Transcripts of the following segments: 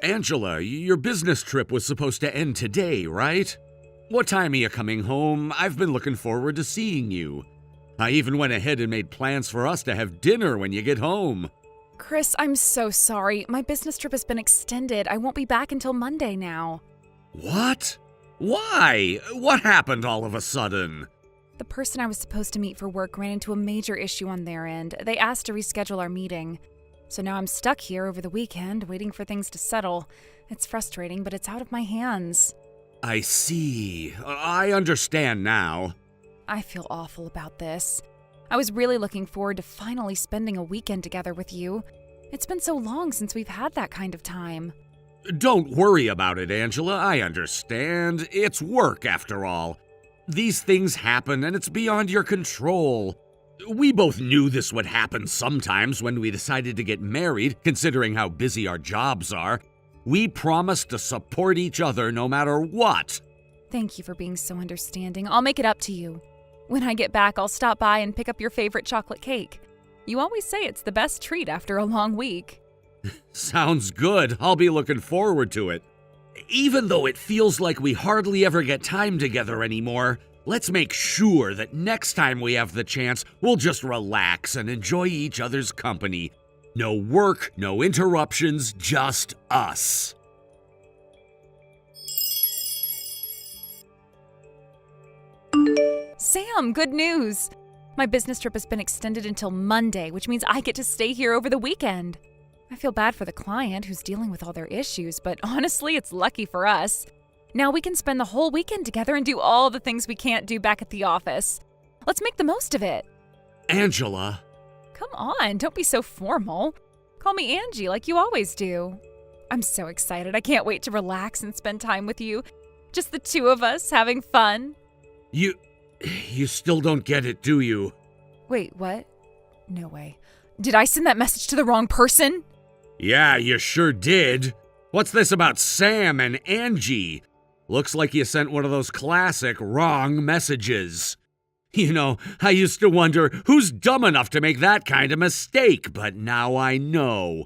Angela, your business trip was supposed to end today, right? What time are you coming home? I've been looking forward to seeing you. I even went ahead and made plans for us to have dinner when you get home. Chris, I'm so sorry. My business trip has been extended. I won't be back until Monday now. What? Why? What happened all of a sudden? The person I was supposed to meet for work ran into a major issue on their end. They asked to reschedule our meeting. So now I'm stuck here over the weekend, waiting for things to settle. It's frustrating, but it's out of my hands. I see. I understand now. I feel awful about this. I was really looking forward to finally spending a weekend together with you. It's been so long since we've had that kind of time. Don't worry about it, Angela. I understand. It's work, after all. These things happen, and it's beyond your control. We both knew this would happen sometimes when we decided to get married, considering how busy our jobs are. We promised to support each other no matter what. Thank you for being so understanding. I'll make it up to you. When I get back, I'll stop by and pick up your favorite chocolate cake. You always say it's the best treat after a long week. Sounds good. I'll be looking forward to it. Even though it feels like we hardly ever get time together anymore, let's make sure that next time we have the chance, we'll just relax and enjoy each other's company. No work, no interruptions, just us. Sam, good news! My business trip has been extended until Monday, which means I get to stay here over the weekend. I feel bad for the client who's dealing with all their issues, but honestly, it's lucky for us. Now we can spend the whole weekend together and do all the things we can't do back at the office. Let's make the most of it. Angela. Come on, don't be so formal. Call me Angie like you always do. I'm so excited. I can't wait to relax and spend time with you. Just the two of us having fun. You still don't get it, do you? Wait, what? No way. Did I send that message to the wrong person? Yeah, you sure did. What's this about Sam and Angie? Looks like you sent one of those classic wrong messages. You know, I used to wonder who's dumb enough to make that kind of mistake, but now I know.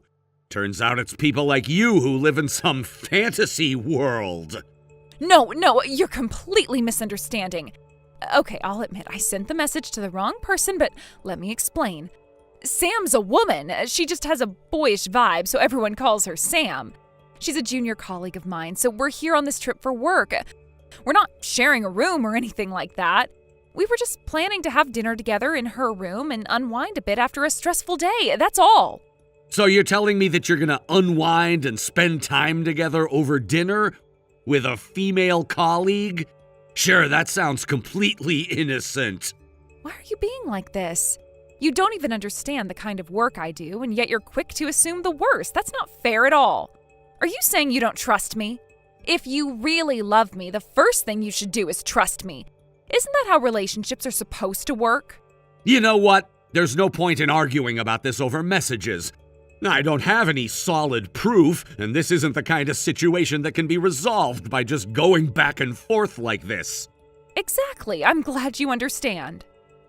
Turns out it's people like you who live in some fantasy world. No, you're completely misunderstanding. Okay, I'll admit I sent the message to the wrong person, but let me explain. Sam's a woman. She just has a boyish vibe, so everyone calls her Sam. She's a junior colleague of mine, so we're here on this trip for work. We're not sharing a room or anything like that. We were just planning to have dinner together in her room and unwind a bit after a stressful day, that's all. So you're telling me that you're gonna unwind and spend time together over dinner with a female colleague? Sure, that sounds completely innocent. Why are you being like this? You don't even understand the kind of work I do, and yet you're quick to assume the worst. That's not fair at all. Are you saying you don't trust me? If you really love me, the first thing you should do is trust me. Isn't that how relationships are supposed to work? You know what? There's no point in arguing about this over messages. I don't have any solid proof, and this isn't the kind of situation that can be resolved by just going back and forth like this. Exactly. I'm glad you understand.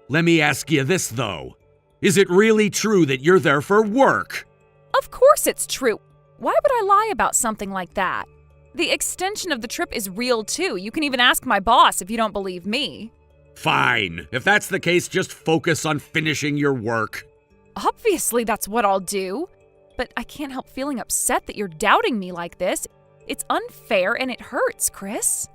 Let me ask you this, though. Is it really true that you're there for work? Of course it's true. Why would I lie about something like that? The extension of the trip is real, too. You can even ask my boss if you don't believe me. Fine. If that's the case, just focus on finishing your work. Obviously, that's what I'll do. But I can't help feeling upset that you're doubting me like this. It's unfair and it hurts, Chris.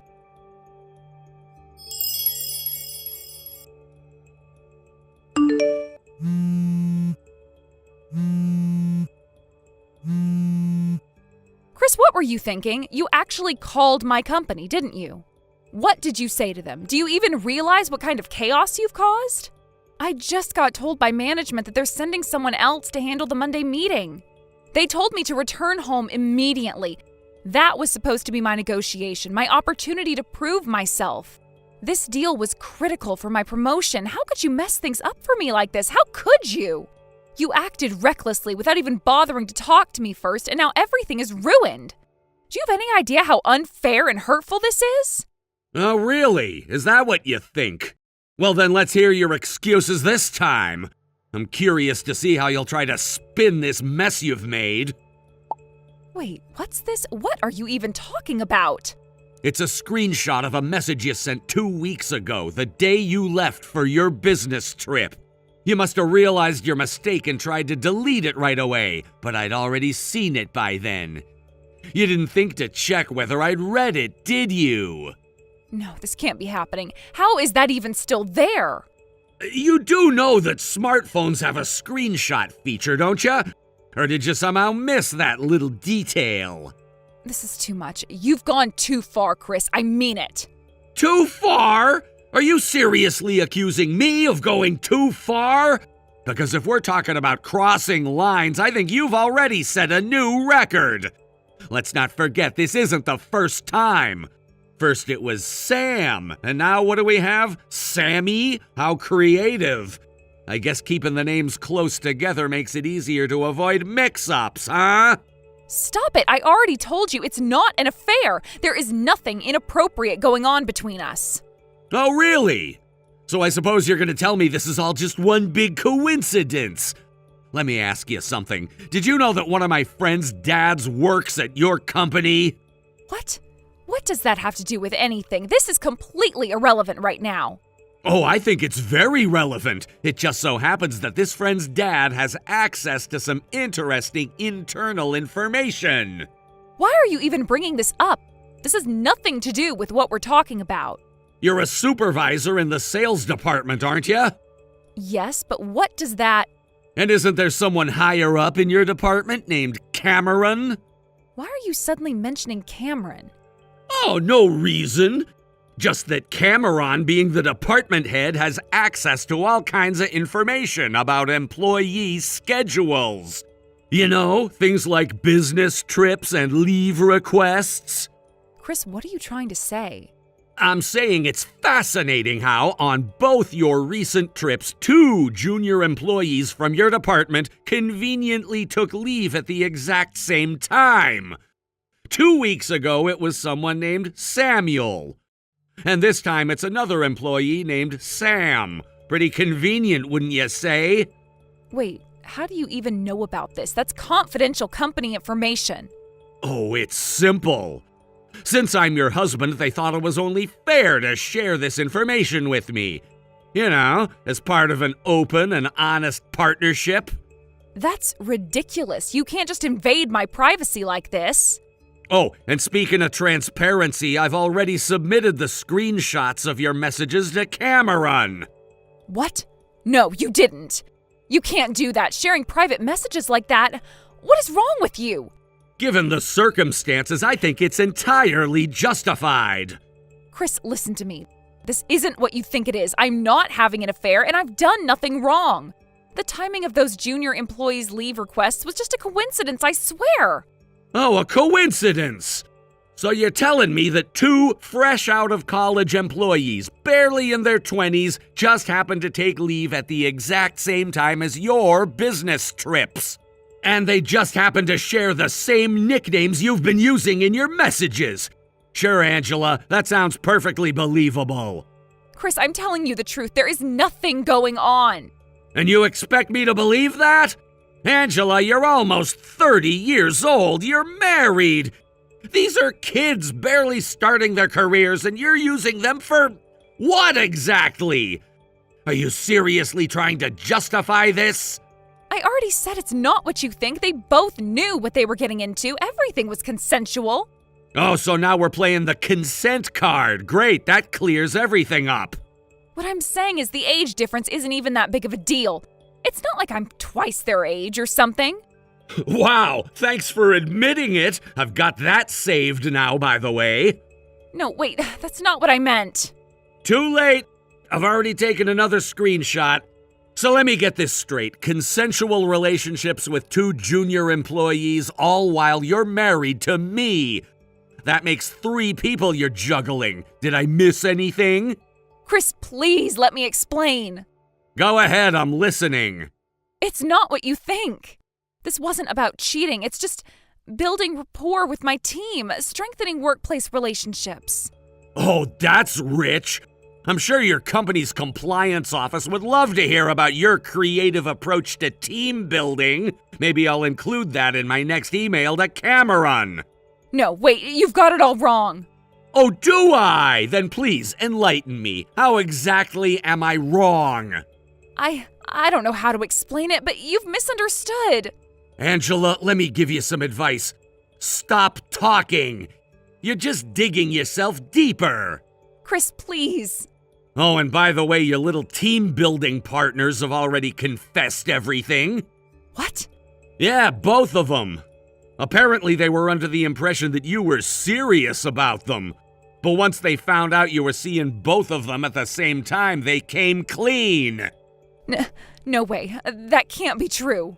Chris, what were you thinking? You actually called my company, didn't you? What did you say to them? Do you even realize what kind of chaos you've caused? I just got told by management that they're sending someone else to handle the Monday meeting. They told me to return home immediately. That was supposed to be my negotiation, my opportunity to prove myself. This deal was critical for my promotion. How could you mess things up for me like this? How could you? You acted recklessly without even bothering to talk to me first, and now everything is ruined. Do you have any idea how unfair and hurtful this is? Oh, really? Is that what you think? Well, then let's hear your excuses this time. I'm curious to see how you'll try to spin this mess you've made. Wait, what's this? What are you even talking about? It's a screenshot of a message you sent 2 weeks ago, the day you left for your business trip. You must have realized your mistake and tried to delete it right away, but I'd already seen it by then. You didn't think to check whether I'd read it, did you? No, this can't be happening. How is that even still there? You do know that smartphones have a screenshot feature, don't you? Or did you somehow miss that little detail? This is too much. You've gone too far, Chris. I mean it. Too far? Are you seriously accusing me of going too far? Because if we're talking about crossing lines, I think you've already set a new record. Let's not forget, this isn't the first time. First it was Sam, and now what do we have? Sammy? How creative. I guess keeping the names close together makes it easier to avoid mix-ups, huh? Stop it. I already told you it's not an affair. There is nothing inappropriate going on between us. Oh, really? So I suppose you're going to tell me this is all just one big coincidence. Let me ask you something. Did you know that one of my friend's dads works at your company? What? What does that have to do with anything? This is completely irrelevant right now. Oh, I think it's very relevant. It just so happens that this friend's dad has access to some interesting internal information. Why are you even bringing this up? This has nothing to do with what we're talking about. You're a supervisor in the sales department, aren't you? Yes, but what does that... And isn't there someone higher up in your department named Cameron? Why are you suddenly mentioning Cameron? Oh, no reason. Just that Cameron, being the department head, has access to all kinds of information about employee schedules. You know, things like business trips and leave requests. Chris, what are you trying to say? I'm saying it's fascinating how, on both your recent trips, 2 junior employees from your department conveniently took leave at the exact same time. 2 weeks ago, it was someone named Samuel. And this time, it's another employee named Sam. Pretty convenient, wouldn't you say? Wait, how do you even know about this? That's confidential company information. Oh, it's simple. Since I'm your husband, they thought it was only fair to share this information with me. You know, as part of an open and honest partnership. That's ridiculous. You can't just invade my privacy like this. Oh, and speaking of transparency, I've already submitted the screenshots of your messages to Cameron. What? No, you didn't. You can't do that, sharing private messages like that. What is wrong with you? Given the circumstances, I think it's entirely justified. Chris, listen to me. This isn't what you think it is. I'm not having an affair, and I've done nothing wrong. The timing of those junior employees' leave requests was just a coincidence, I swear. Oh, a coincidence! So you're telling me that 2 fresh out of college employees, barely in their 20s, just happened to take leave at the exact same time as your business trips? And they just happen to share the same nicknames you've been using in your messages. Sure, Angela, that sounds perfectly believable. Chris, I'm telling you the truth. There is nothing going on. And you expect me to believe that? Angela, you're almost 30 years old. You're married. These are kids barely starting their careers, and you're using them for what exactly? Are you seriously trying to justify this? I already said it's not what you think. They both knew what they were getting into. Everything was consensual. Oh, so now we're playing the consent card. Great, that clears everything up. What I'm saying is the age difference isn't even that big of a deal. It's not like I'm twice their age or something. Wow, thanks for admitting it. I've got that saved now, by the way. No, wait, that's not what I meant. Too late. I've already taken another screenshot. So let me get this straight. Consensual relationships with 2 junior employees, all while you're married to me. That makes 3 people you're juggling. Did I miss anything? Chris, please let me explain. Go ahead, I'm listening. It's not what you think. This wasn't about cheating. It's just building rapport with my team, strengthening workplace relationships. Oh, that's rich. I'm sure your company's compliance office would love to hear about your creative approach to team building. Maybe I'll include that in my next email to Cameron. No, wait, you've got it all wrong. Oh, do I? Then please enlighten me. How exactly am I wrong? I don't know how to explain it, but you've misunderstood. Angela, let me give you some advice. Stop talking. You're just digging yourself deeper. Chris, please. Oh, and by the way, your little team-building partners have already confessed everything. What? Yeah, both of them. Apparently, they were under the impression that you were serious about them. But once they found out you were seeing both of them at the same time, they came clean. No way. That can't be true.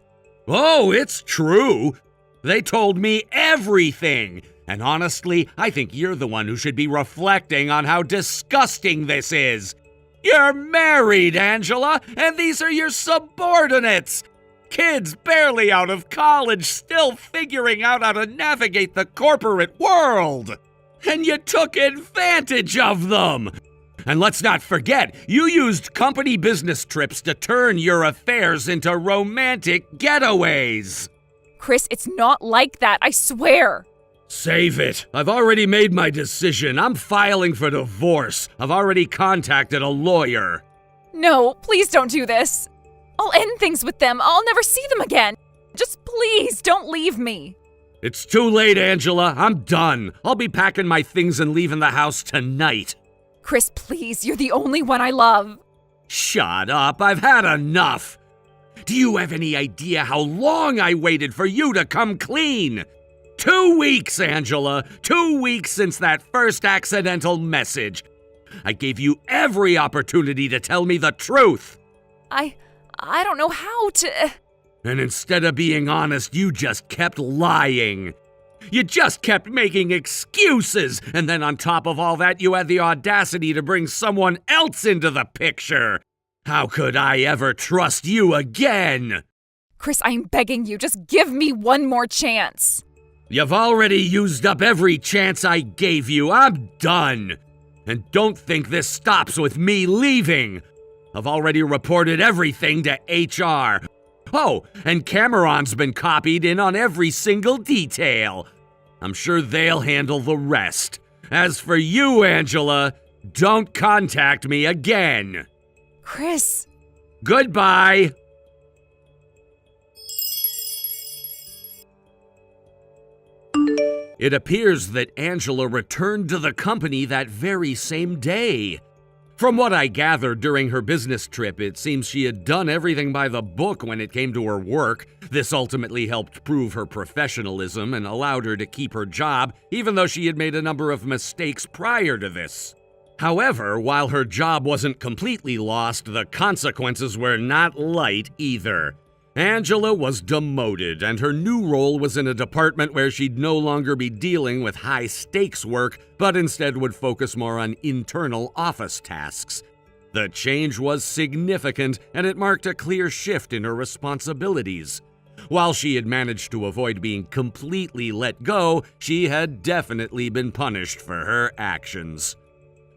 Oh, it's true. They told me everything. And honestly, I think you're the one who should be reflecting on how disgusting this is. You're married, Angela, and these are your subordinates. Kids barely out of college, still figuring out how to navigate the corporate world. And you took advantage of them. And let's not forget, you used company business trips to turn your affairs into romantic getaways. Chris, it's not like that, I swear. Save it. I've already made my decision. I'm filing for divorce. I've already contacted a lawyer. No, please don't do this. I'll end things with them. I'll never see them again. Just please don't leave me. It's too late, Angela. I'm done. I'll be packing my things and leaving the house tonight. Chris, please, you're the only one I love. Shut up. I've had enough. Do you have any idea how long I waited for you to come clean? 2 weeks, Angela. 2 weeks since that first accidental message. I gave you every opportunity to tell me the truth. I don't know how to... And instead of being honest, you just kept lying. You just kept making excuses, and then on top of all that, you had the audacity to bring someone else into the picture. How could I ever trust you again? Chris, I'm begging you, just give me one more chance. You've already used up every chance I gave you. I'm done. And don't think this stops with me leaving. I've already reported everything to HR. Oh, and Cameron's been copied in on every single detail. I'm sure they'll handle the rest. As for you, Angela, don't contact me again. Chris. Goodbye. It appears that Angela returned to the company that very same day. From what I gathered during her business trip, it seems she had done everything by the book when it came to her work. This ultimately helped prove her professionalism and allowed her to keep her job, even though she had made a number of mistakes prior to this. However, while her job wasn't completely lost, the consequences were not light either. Angela was demoted, and her new role was in a department where she'd no longer be dealing with high-stakes work, but instead would focus more on internal office tasks. The change was significant, and it marked a clear shift in her responsibilities. While she had managed to avoid being completely let go, she had definitely been punished for her actions.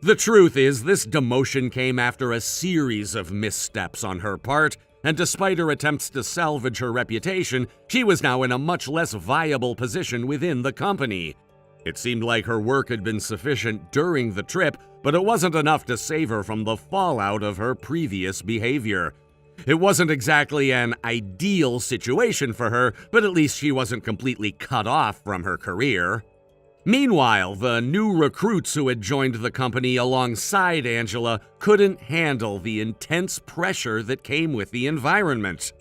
The truth is, this demotion came after a series of missteps on her part, and despite her attempts to salvage her reputation, she was now in a much less viable position within the company. It seemed like her work had been sufficient during the trip, but it wasn't enough to save her from the fallout of her previous behavior. It wasn't exactly an ideal situation for her, but at least she wasn't completely cut off from her career. Meanwhile, the new recruits who had joined the company alongside Angela couldn't handle the intense pressure that came with the environment.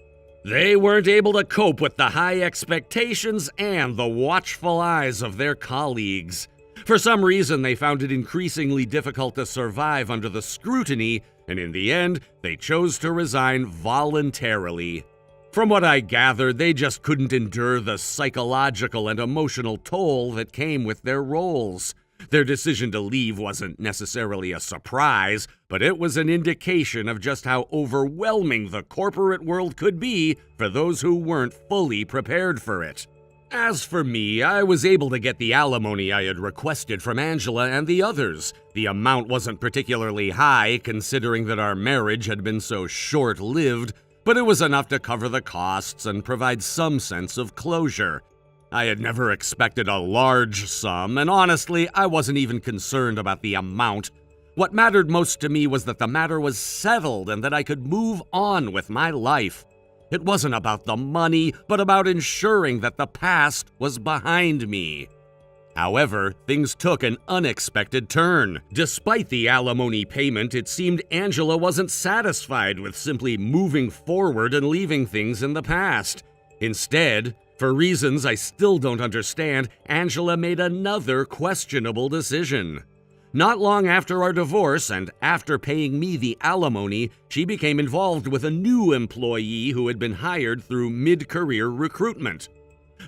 They weren't able to cope with the high expectations and the watchful eyes of their colleagues. For some reason, they found it increasingly difficult to survive under the scrutiny, and in the end, they chose to resign voluntarily. From what I gathered, they just couldn't endure the psychological and emotional toll that came with their roles. Their decision to leave wasn't necessarily a surprise, but it was an indication of just how overwhelming the corporate world could be for those who weren't fully prepared for it. As for me, I was able to get the alimony I had requested from Angela and the others. The amount wasn't particularly high, considering that our marriage had been so short-lived, but it was enough to cover the costs and provide some sense of closure. I had never expected a large sum, and honestly, I wasn't even concerned about the amount. What mattered most to me was that the matter was settled and that I could move on with my life. It wasn't about the money, but about ensuring that the past was behind me. However, things took an unexpected turn. Despite the alimony payment, it seemed Angela wasn't satisfied with simply moving forward and leaving things in the past. Instead, for reasons I still don't understand, Angela made another questionable decision. Not long after our divorce, and after paying me the alimony, she became involved with a new employee who had been hired through mid-career recruitment.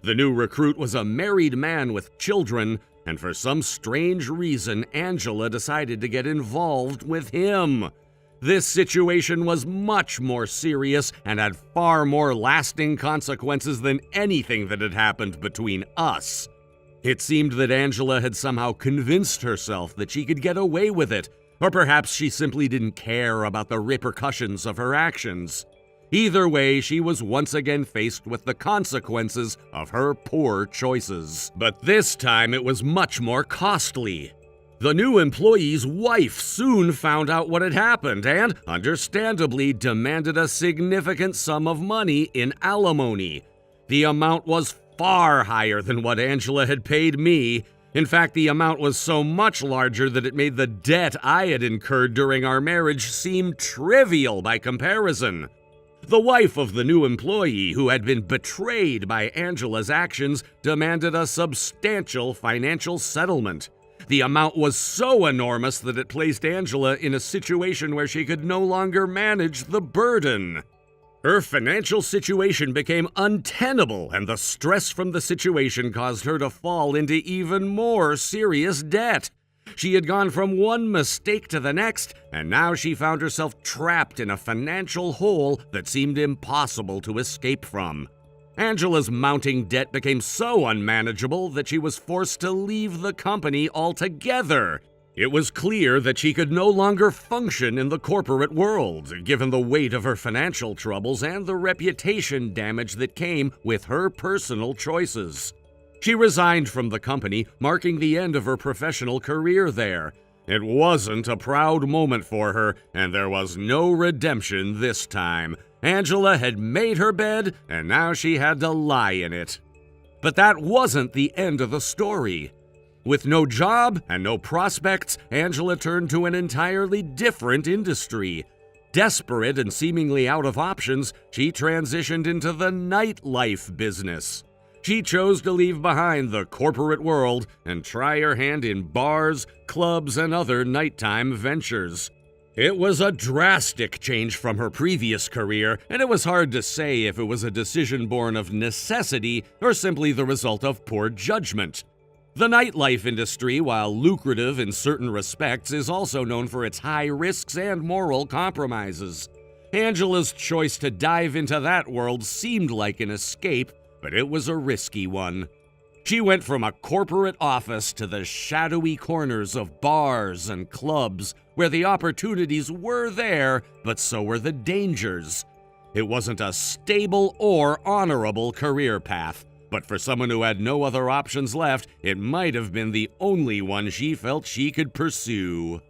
The new recruit was a married man with children, and for some strange reason, Angela decided to get involved with him. This situation was much more serious and had far more lasting consequences than anything that had happened between us. It seemed that Angela had somehow convinced herself that she could get away with it, or perhaps she simply didn't care about the repercussions of her actions. Either way, she was once again faced with the consequences of her poor choices. But this time it was much more costly. The new employee's wife soon found out what had happened and, understandably, demanded a significant sum of money in alimony. The amount was far higher than what Angela had paid me. In fact, the amount was so much larger that it made the debt I had incurred during our marriage seem trivial by comparison. The wife of the new employee, who had been betrayed by Angela's actions, demanded a substantial financial settlement. The amount was so enormous that it placed Angela in a situation where she could no longer manage the burden. Her financial situation became untenable, and the stress from the situation caused her to fall into even more serious debt. She had gone from one mistake to the next, and now she found herself trapped in a financial hole that seemed impossible to escape from. Angela's mounting debt became so unmanageable that she was forced to leave the company altogether. It was clear that she could no longer function in the corporate world, given the weight of her financial troubles and the reputation damage that came with her personal choices. She resigned from the company, marking the end of her professional career there. It wasn't a proud moment for her, and there was no redemption this time. Angela had made her bed, and now she had to lie in it. But that wasn't the end of the story. With no job and no prospects, Angela turned to an entirely different industry. Desperate and seemingly out of options, she transitioned into the nightlife business. She chose to leave behind the corporate world and try her hand in bars, clubs, and other nighttime ventures. It was a drastic change from her previous career, and it was hard to say if it was a decision born of necessity or simply the result of poor judgment. The nightlife industry, while lucrative in certain respects, is also known for its high risks and moral compromises. Angela's choice to dive into that world seemed like an escape, but it was a risky one. She went from a corporate office to the shadowy corners of bars and clubs, where the opportunities were there, but so were the dangers. It wasn't a stable or honorable career path. But for someone who had no other options left, it might have been the only one she felt she could pursue.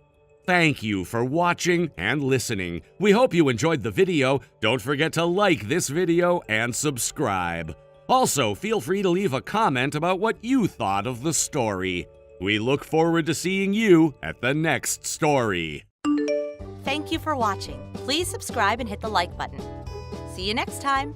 Thank you for watching and listening. We hope you enjoyed the video. Don't forget to like this video and subscribe. Also, feel free to leave a comment about what you thought of the story. We look forward to seeing you at the next story. Thank you for watching. Please subscribe and hit the like button. See you next time.